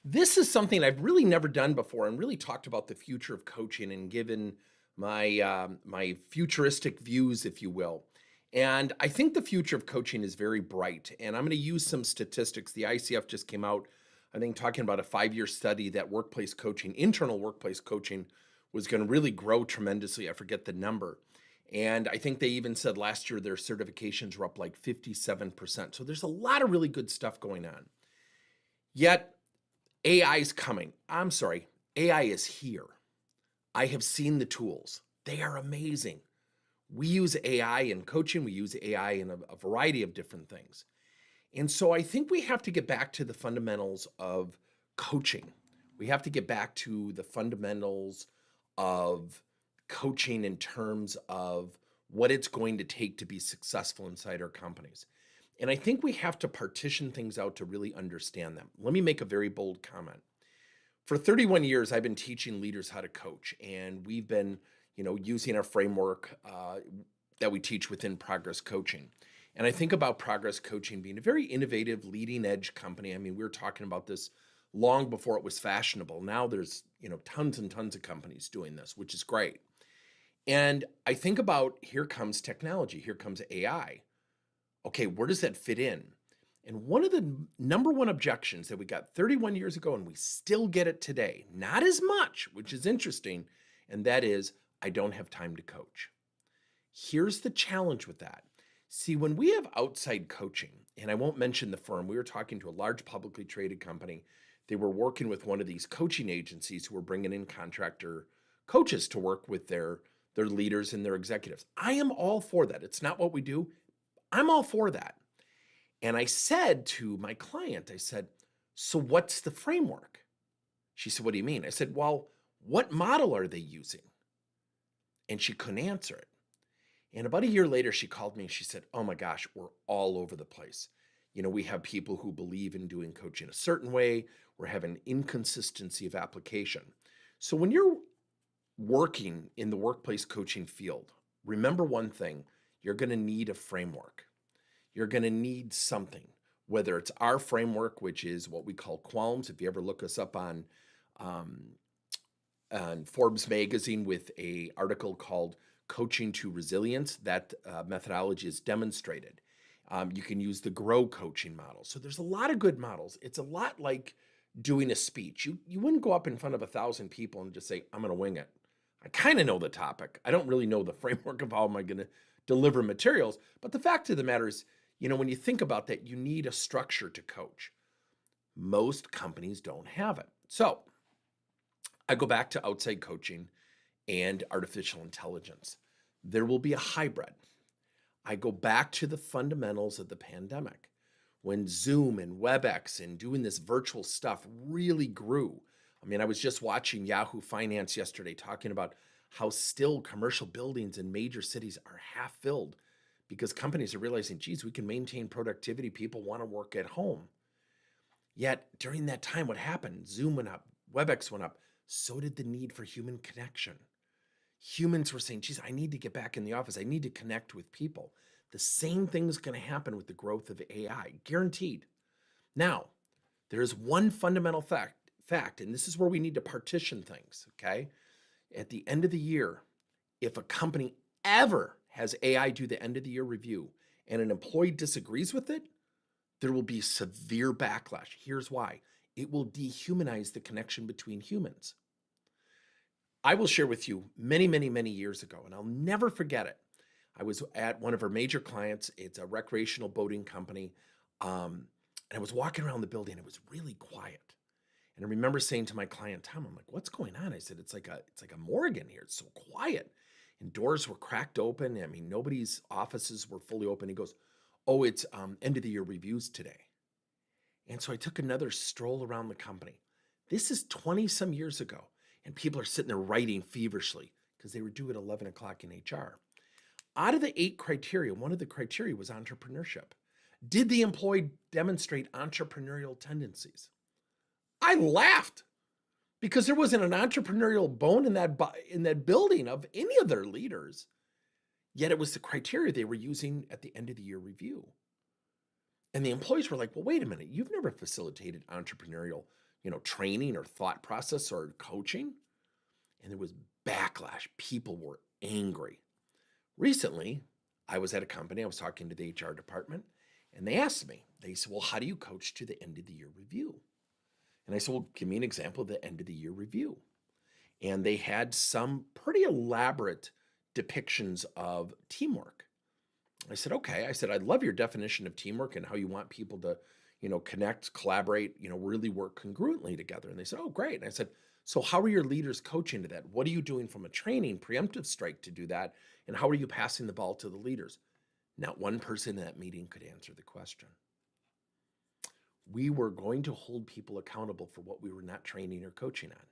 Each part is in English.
This is something I've really never done before and really talked about the future of coaching and given my futuristic views, if you will. And I think the future of coaching is very bright. And I'm going to use some statistics. The ICF just came out, I think, talking about a 5-year study that workplace coaching, internal workplace coaching, was going to really grow tremendously. I forget the number. And I think they even said last year their certifications were up like 57%. So there's a lot of really good stuff going on. Yet AI is coming. I'm sorry, AI is here. I have seen the tools. They are amazing. We use AI in coaching, we use AI in a variety of different things. And so I think we have to get back to the fundamentals of coaching. We have to get back to the fundamentals of coaching in terms of what it's going to take to be successful inside our companies. And I think we have to partition things out to really understand them. Let me make a very bold comment. For 31 years, I've been teaching leaders how to coach, and we've been, using our framework that we teach within Progress Coaching. And I think about Progress Coaching being a very innovative, leading edge company. I mean, we were talking about this long before it was fashionable. Now there's, tons and tons of companies doing this, which is great. And I think about here comes technology, here comes AI. Okay, where does that fit in? And one of the number one objections that we got 31 years ago, and we still get it today, not as much, which is interesting, and that is, I don't have time to coach. Here's the challenge with that. See, when we have outside coaching, and I won't mention the firm, we were talking to a large publicly traded company. They were working with one of these coaching agencies who were bringing in contractor coaches to work with their leaders and their executives. I am all for that. It's not what we do. I'm all for that. And I said to my client, I said, so what's the framework? She said, what do you mean? I said, well, what model are they using? And she couldn't answer it. And about a year later, she called me and she said, oh my gosh, we're all over the place. We have people who believe in doing coaching a certain way. We're having inconsistency of application. So when you're working in the workplace coaching field, remember one thing, you're going to need a framework. You're going to need something, whether it's our framework, which is what we call Qualms. If you ever look us up um, on Forbes magazine with a article called Coaching to Resilience, that methodology is demonstrated. You can use the Grow coaching model. So there's a lot of good models. It's a lot like doing a speech. You wouldn't go up in front of 1,000 people and just say, I'm going to wing it. I kind of know the topic. I don't really know the framework of how am I going to deliver materials. But the fact of the matter is, when you think about that, you need a structure to coach. Most companies don't have it. So I go back to outside coaching and artificial intelligence. There will be a hybrid. I go back to the fundamentals of the pandemic. When Zoom and WebEx and doing this virtual stuff really grew. I mean, I was just watching Yahoo Finance yesterday talking about how still commercial buildings in major cities are half filled because companies are realizing, geez, we can maintain productivity. People want to work at home. Yet during that time, what happened? Zoom went up, WebEx went up. So did the need for human connection. Humans were saying, geez, I need to get back in the office. I need to connect with people. The same thing is going to happen with the growth of AI, guaranteed. Now, there is one fundamental fact, and this is where we need to partition things, okay? At the end of the year, if a company ever has AI do the end of the year review and an employee disagrees with it, there will be severe backlash. Here's why. It will dehumanize the connection between humans. I will share with you many, many, many years ago, and I'll never forget it. I was at one of our major clients. It's a recreational boating company. And I was walking around the building. It was really quiet. And I remember saying to my client, Tom, I'm like, what's going on? I said, it's like a morgue in here. It's so quiet. And doors were cracked open. I mean, nobody's offices were fully open. He goes, oh, it's end of the year reviews today. And so I took another stroll around the company. This is 20 some years ago. And people are sitting there writing feverishly because they were due at 11 o'clock in HR. Out of the 8 criteria, one of the criteria was entrepreneurship. Did the employee demonstrate entrepreneurial tendencies? I laughed because there wasn't an entrepreneurial bone in that building of any of their leaders. Yet it was the criteria they were using at the end of the year review. And the employees were like, well, wait a minute, you've never facilitated entrepreneurial training or thought process or coaching. And there was backlash. People were angry. Recently, I was at a company, I was talking to the HR department, and they asked me, they said, well, how do you coach to the end of the year review? And I said, well, give me an example of the end of the year review. And they had some pretty elaborate depictions of teamwork. I said, okay. I said, I love your definition of teamwork and how you want people to, connect, collaborate, really work congruently together. And they said, oh, great. And I said, so how are your leaders coaching to that? What are you doing from a training preemptive strike to do that? And how are you passing the ball to the leaders? Not one person in that meeting could answer the question. We were going to hold people accountable for what we were not training or coaching on.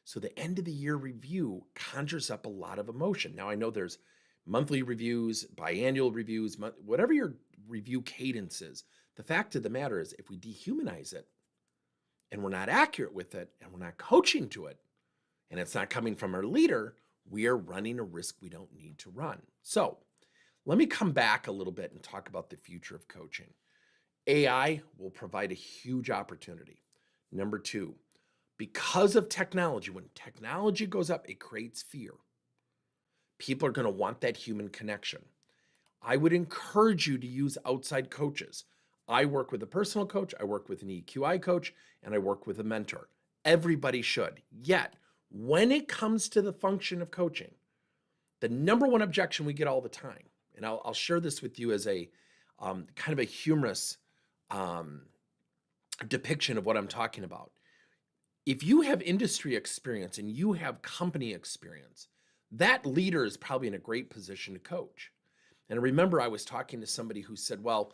So the end of the year review conjures up a lot of emotion. Now I know there's monthly reviews, biannual reviews, whatever your review cadence is. The fact of the matter is if we dehumanize it and we're not accurate with it and we're not coaching to it and it's not coming from our leader, we are running a risk we don't need to run. So let me come back a little bit and talk about the future of coaching. AI will provide a huge opportunity. Number two, because of technology, when technology goes up, it creates fear. People are going to want that human connection. I would encourage you to use outside coaches. I work with a personal coach, I work with an EQI coach, and I work with a mentor. Everybody should. Yet, when it comes to the function of coaching, the number one objection we get all the time, and I'll share this with you as a kind of a humorous depiction of what I'm talking about. If you have industry experience and you have company experience, that leader is probably in a great position to coach. And I remember I was talking to somebody who said, well,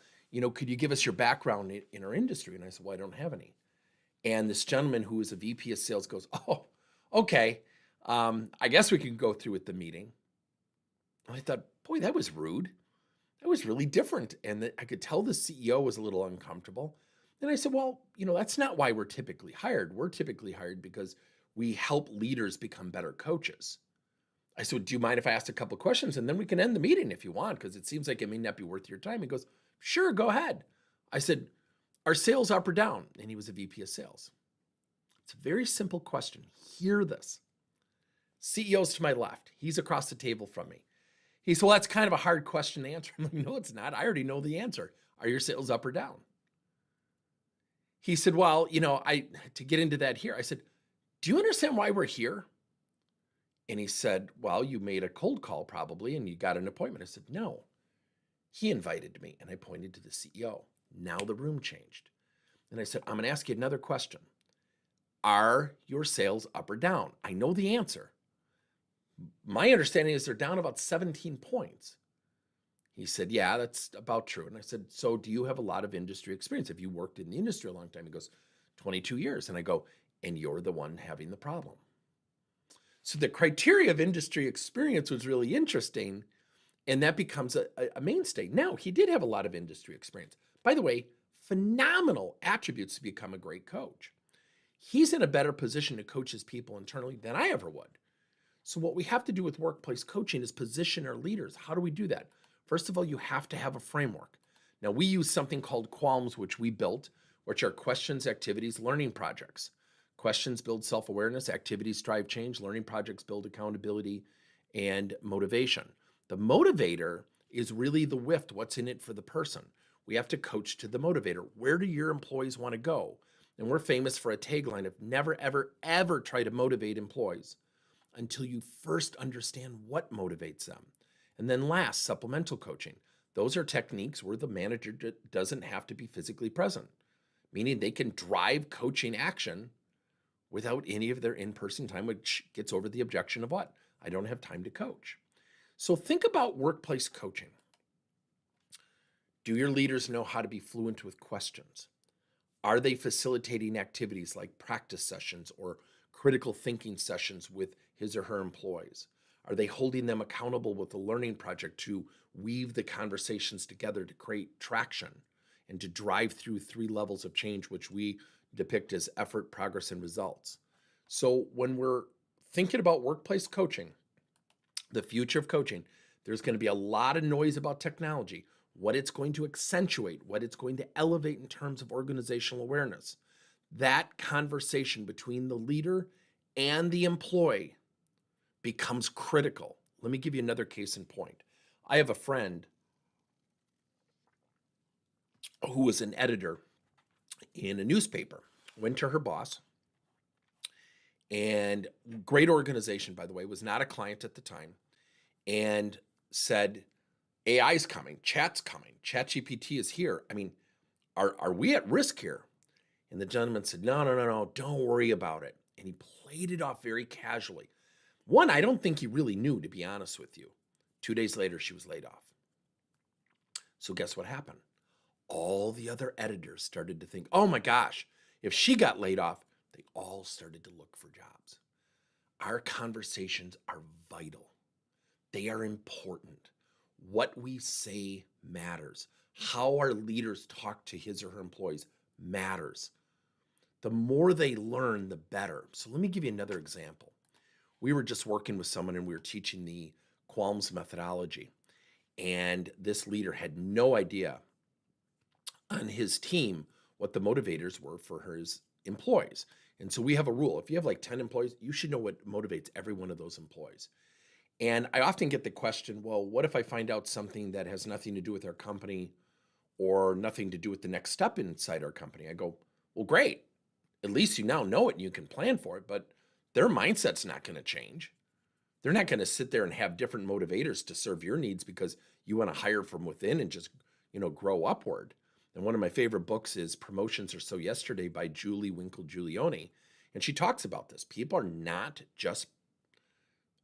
could you give us your background in our industry? And I said, well, I don't have any. And this gentleman who is a VP of sales goes, oh, okay. I guess we can go through with the meeting. And I thought, boy, that was rude. That was really different. And I could tell the CEO was a little uncomfortable. And I said, well, that's not why we're typically hired. We're typically hired because we help leaders become better coaches. I said, do you mind if I ask a couple of questions and then we can end the meeting if you want, because it seems like it may not be worth your time. He goes, sure, go ahead. I said, are sales up or down? And he was a VP of sales. It's a very simple question. Hear this. CEO's to my left. He's across the table from me. He said, well, that's kind of a hard question to answer. I'm like, no, it's not. I already know the answer. Are your sales up or down? He said, well, to get into that here, I said, do you understand why we're here? And he said, well, you made a cold call probably, and you got an appointment. I said, no, he invited me. And I pointed to the CEO. Now the room changed. And I said, I'm going to ask you another question. Are your sales up or down? I know the answer. My understanding is they're down about 17 points. He said, yeah, that's about true. And I said, so do you have a lot of industry experience? Have you worked in the industry a long time? He goes, 22 years. And I go, and you're the one having the problem. So the criteria of industry experience was really interesting. And that becomes a mainstay. Now, he did have a lot of industry experience. By the way, phenomenal attributes to become a great coach. He's in a better position to coach his people internally than I ever would. So what we have to do with workplace coaching is position our leaders. How do we do that? First of all, you have to have a framework. Now, we use something called QALMs, which we built, which are questions, activities, learning projects. Questions build self-awareness, activities drive change, learning projects build accountability and motivation. The motivator is really the WIFT, what's in it for the person. We have to coach to the motivator. Where do your employees want to go? And we're famous for a tagline of never, ever, ever try to motivate employees until you first understand what motivates them. And then last, supplemental coaching. Those are techniques where the manager doesn't have to be physically present, meaning they can drive coaching action without any of their in-person time, which gets over the objection of what? I don't have time to coach. So think about workplace coaching. Do your leaders know how to be fluent with questions? Are they facilitating activities like practice sessions or critical thinking sessions with his or her employees? Are they holding them accountable with a learning project to weave the conversations together to create traction and to drive through 3 levels of change, which we depict as effort, progress, and results? So when we're thinking about workplace coaching, the future of coaching, there's going to be a lot of noise about technology, what it's going to accentuate, what it's going to elevate in terms of organizational awareness. that conversation between the leader and the employee becomes critical. Let me give you another case in point. I have a friend who was an editor in a newspaper, went to her boss, and great organization, by the way, was not a client at the time, and said, AI's coming, chat's coming, ChatGPT is here. I mean, are we at risk here? And the gentleman said, no, no, no, no, don't worry about it. And he played it off very casually. One, I don't think he really knew, to be honest with you. 2 days later, she was laid off. So guess what happened? All the other editors started to think, oh my gosh, if she got laid off, they all started to look for jobs. Our conversations are vital. They are important. What we say matters. How our leaders talk to his or her employees matters. The more they learn, the better. So let me give you another example. We were just working with someone and we were teaching the Qualms methodology. And this leader had no idea on his team what the motivators were for his employees. And so we have a rule. If you have like 10 employees, you should know what motivates every one of those employees. And I often get the question, well, what if I find out something that has nothing to do with our company or nothing to do with the next step inside our company? I go, well, great. At least you now know it and you can plan for it, but their mindset's not going to change. They're not going to sit there and have different motivators to serve your needs because you want to hire from within and just, grow upward. And one of my favorite books is Promotions Are So Yesterday by Julie Winkle Giulioni. And she talks about this. People are not just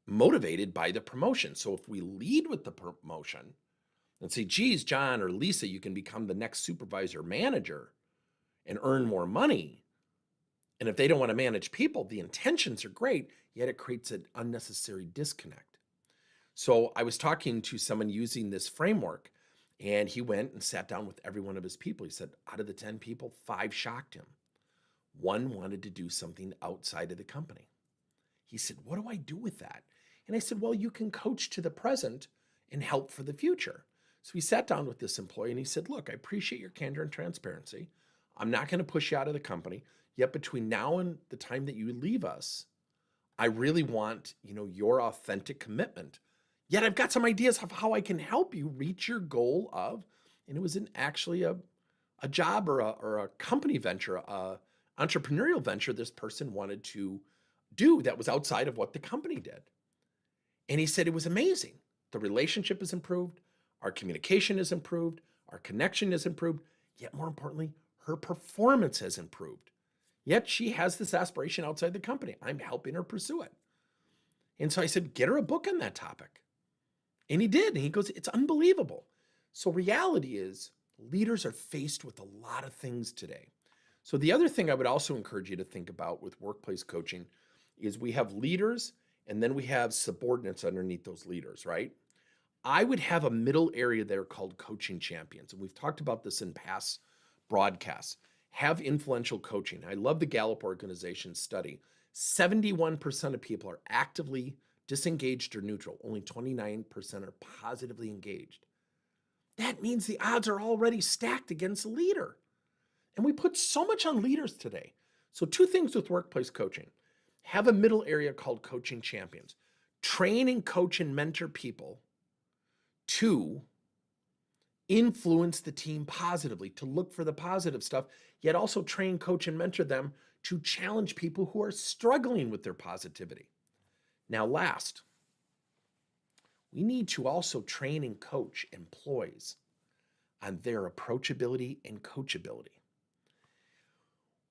motivated by the promotion. So if we lead with the promotion and say, geez, John or Lisa, you can become the next supervisor or manager and earn more money. And if they don't want to manage people, the intentions are great, yet it creates an unnecessary disconnect. So I was talking to someone using this framework, and he went and sat down with every one of his people. He said, out of the 10 people, 5 shocked him. 1 wanted to do something outside of the company. He said, what do I do with that? And I said, well, you can coach to the present and help for the future. So he sat down with this employee and he said, look, I appreciate your candor and transparency. I'm not going to push you out of the company. Yet between now and the time that you leave us, I really want, your authentic commitment. Yet I've got some ideas of how I can help you reach your goal of, and it was actually a job or a company venture, a entrepreneurial venture this person wanted to do that was outside of what the company did. And he said it was amazing. The relationship is improved, our communication is improved, our connection is improved, yet more importantly, her performance has improved. Yet she has this aspiration outside the company. I'm helping her pursue it. And so I said, get her a book on that topic. And he did. And he goes, it's unbelievable. So reality is leaders are faced with a lot of things today. So the other thing I would also encourage you to think about with workplace coaching is we have leaders and then we have subordinates underneath those leaders, right? I would have a middle area there called coaching champions. And we've talked about this in past broadcasts. Have influential coaching. I love the Gallup organization study. 71% of people are actively disengaged or neutral. Only 29% are positively engaged. That means the odds are already stacked against a leader. And we put so much on leaders today. So 2 things with workplace coaching. Have a middle area called coaching champions. Train and coach and mentor people to influence the team positively, to look for the positive stuff, yet also train, coach, and mentor them to challenge people who are struggling with their positivity. Now, last, we need to also train and coach employees on their approachability and coachability.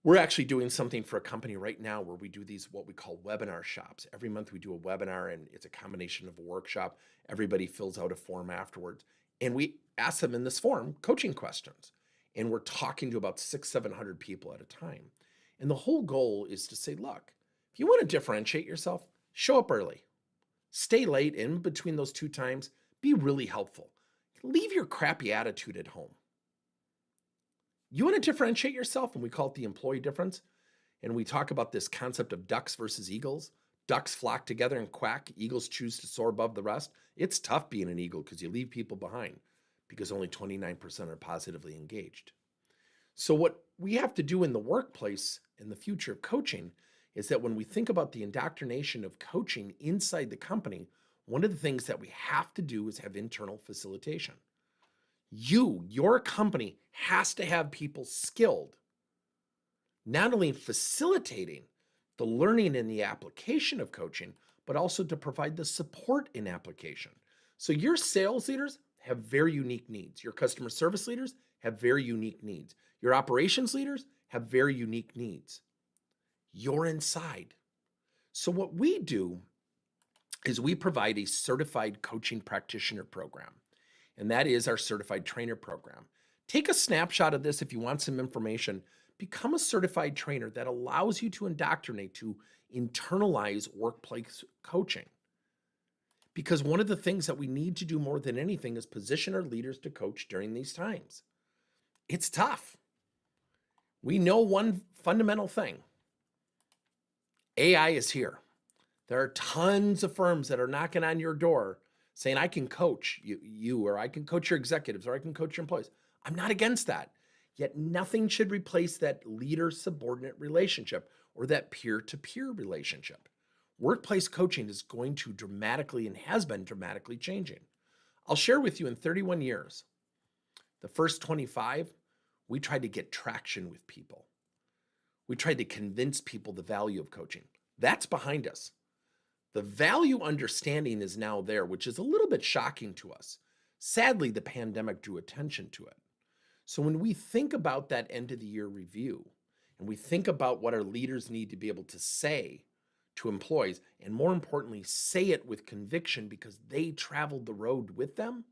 We're actually doing something for a company right now where we do these, what we call webinar shops. Every month we do a webinar and it's a combination of a workshop. Everybody fills out a form afterwards. And we ask them in this form coaching questions. And we're talking to about 600-700 people at a time. And the whole goal is to say, look, if you want to differentiate yourself, show up early. Stay late in between those 2 times. Be really helpful. Leave your crappy attitude at home. You want to differentiate yourself, and we call it the employee difference. And we talk about this concept of ducks versus eagles. Ducks flock together and quack. Eagles choose to soar above the rest. It's tough being an eagle because you leave people behind because only 29% are positively engaged. So what we have to do in the workplace in the future of coaching is that when we think about the indoctrination of coaching inside the company, one of the things that we have to do is have internal facilitation. Your company has to have people skilled, not only in facilitating the learning and the application of coaching, but also to provide the support in application. So your sales leaders have very unique needs. Your customer service leaders have very unique needs. Your operations leaders have very unique needs. You're inside. So what we do is we provide a certified coaching practitioner program, and that is our certified trainer program. Take a snapshot of this if you want some information. Become a certified trainer that allows you to indoctrinate, to internalize workplace coaching. Because one of the things that we need to do more than anything is position our leaders to coach during these times. It's tough. We know one fundamental thing. AI is here. There are tons of firms that are knocking on your door saying, I can coach you, or I can coach your executives, or I can coach your employees. I'm not against that. Yet nothing should replace that leader-subordinate relationship or that peer-to-peer relationship. Workplace coaching is going to dramatically and has been dramatically changing. I'll share with you in 31 years, the first 25, we tried to get traction with people. We tried to convince people the value of coaching. That's behind us. The value understanding is now there, which is a little bit shocking to us. Sadly, the pandemic drew attention to it. So when we think about that end of the year review, and we think about what our leaders need to be able to say to employees, and more importantly, say it with conviction because they traveled the road with them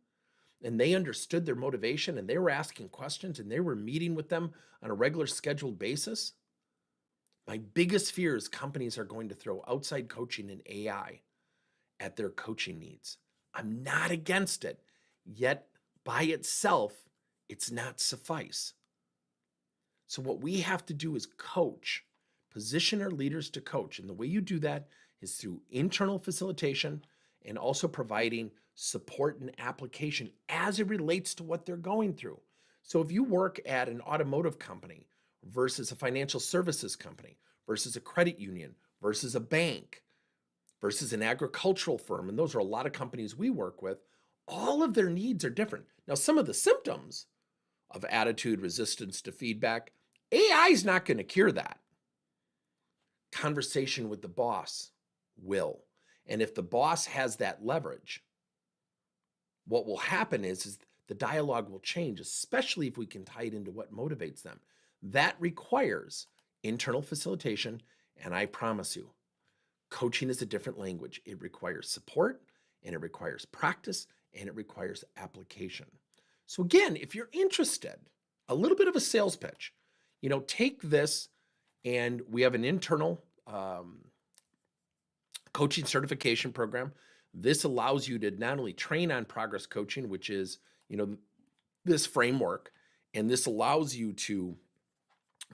and they understood their motivation and they were asking questions and they were meeting with them on a regular scheduled basis. My biggest fear is companies are going to throw outside coaching and AI at their coaching needs. I'm not against it, yet by itself, it's not suffice. So what we have to do is coach, position our leaders to coach. And the way you do that is through internal facilitation and also providing support and application as it relates to what they're going through. So if you work at an automotive company versus a financial services company versus a credit union versus a bank versus an agricultural firm, and those are a lot of companies we work with, all of their needs are different. Now, some of the symptoms of attitude, resistance to feedback, AI is not going to cure that. Conversation with the boss will. And if the boss has that leverage, what will happen is the dialogue will change, especially if we can tie it into what motivates them. That requires internal facilitation, and I promise you, coaching is a different language. It requires support, and it requires practice, and it requires application. So again, if you're interested, a little bit of a sales pitch, take this, and we have an internal coaching certification program. This allows you to not only train on progress coaching, which is, this framework, and this allows you to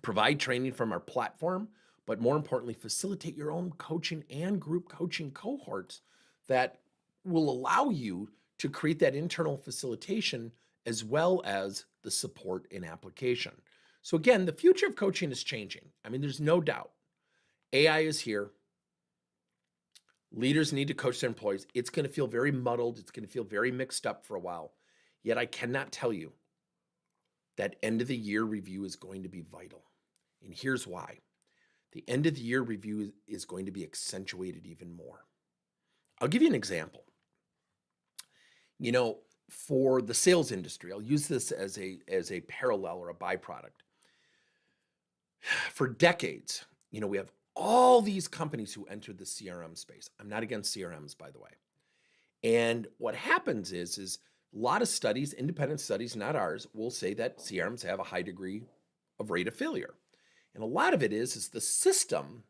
provide training from our platform, but more importantly, facilitate your own coaching and group coaching cohorts that will allow you to create that internal facilitation as well as the support in application. So again, the future of coaching is changing. I mean, there's no doubt. AI is here. Leaders need to coach their employees. It's going to feel very muddled. It's going to feel very mixed up for a while. Yet I cannot tell you that end of the year review is going to be vital. And here's why. The end of the year review is going to be accentuated even more. I'll give you an example. For the sales industry, I'll use this as a parallel or a byproduct. For decades, we have all these companies who entered the CRM space. I'm not against CRMs, by the way. And what happens is a lot of studies, independent studies, not ours, will say that CRMs have a high degree of rate of failure. And a lot of it is the system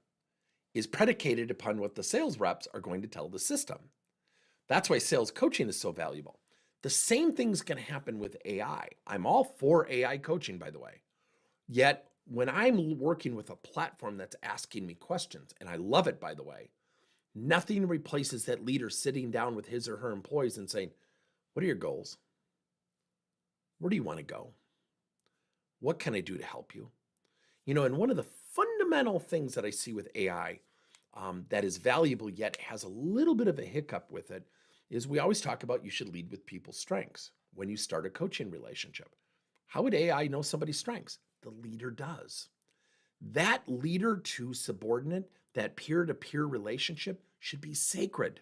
is predicated upon what the sales reps are going to tell the system. That's why sales coaching is so valuable. The same thing's going to happen with AI. I'm all for AI coaching, by the way. Yet when I'm working with a platform that's asking me questions, and I love it, by the way, nothing replaces that leader sitting down with his or her employees and saying, what are your goals? Where do you want to go? What can I do to help you? And one of the fundamental things that I see with AI that is valuable yet has a little bit of a hiccup with it is we always talk about you should lead with people's strengths when you start a coaching relationship. How would AI know somebody's strengths? The leader does. That leader to subordinate, that peer to peer relationship should be sacred.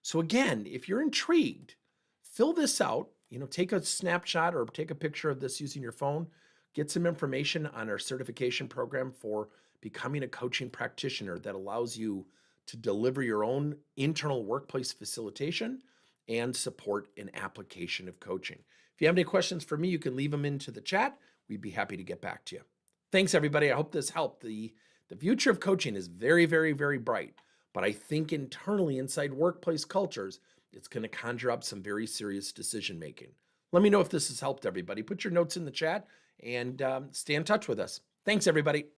So, again, if you're intrigued, fill this out. Take a snapshot or take a picture of this using your phone. Get some information on our certification program for becoming a coaching practitioner that allows you to deliver your own internal workplace facilitation and support an application of coaching. If you have any questions for me, you can leave them into the chat. We'd be happy to get back to you. Thanks, everybody. I hope this helped. The future of coaching is very, very, very bright, but I think internally inside workplace cultures, it's going to conjure up some very serious decision making. Let me know if this has helped everybody. Put your notes in the chat and stay in touch with us. Thanks, everybody.